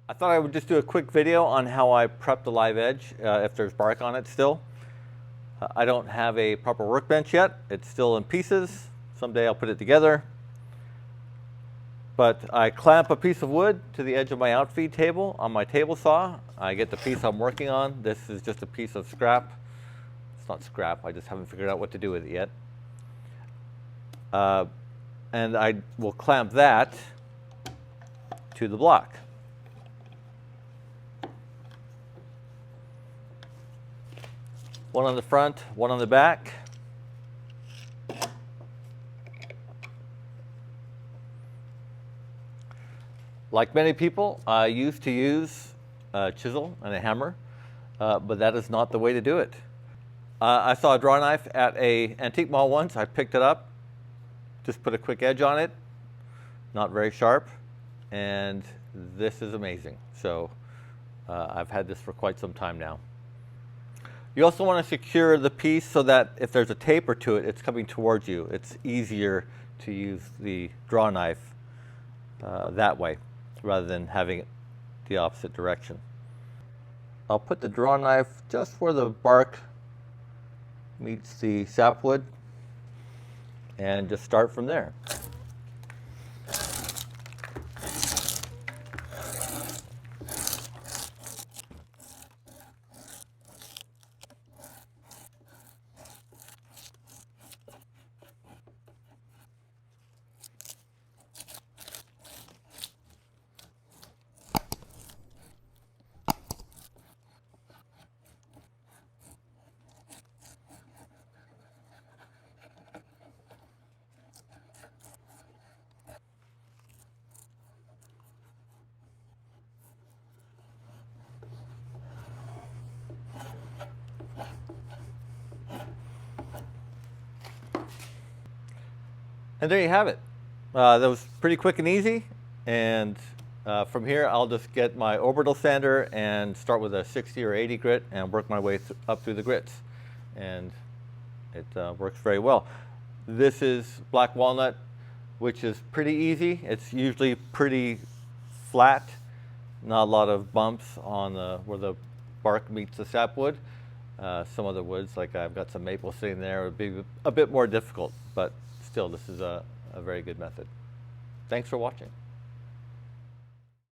I thought I would just do a quick video on how I prep the live edge if there's bark on it still. I don't have a proper workbench yet. It's still in pieces. Someday I'll put it together. But I clamp a piece of wood to the edge of my outfeed table on my table saw. I get the piece I'm working on. This is just a piece of scrap. It's not scrap, I just haven't figured out what to do with it yet. And I will clamp that to the block. One on the front, one on the back. Like many people, I used to use a chisel and a hammer, but that is not the way to do it. I saw a draw knife at an antique mall once. I picked it up, just put a quick edge on it, not very sharp, and this is amazing. So I've had this for quite some time now. You also want to secure the piece so that if there's a taper to it, it's coming towards you. It's easier to use the draw knife that way rather than having it the opposite direction. I'll put the draw knife just where the bark meets the sapwood and just start from there. And there you have it. That was pretty quick and easy. And from here, I'll just get my orbital sander and start with a 60 or 80 grit and work my way up through the grits. And it works very well. This is black walnut, which is pretty easy. It's usually pretty flat, not a lot of bumps on where the bark meets the sapwood. Some other woods, like I've got some maple sitting there, would be a bit more difficult, but still, this is a very good method. Thanks for watching.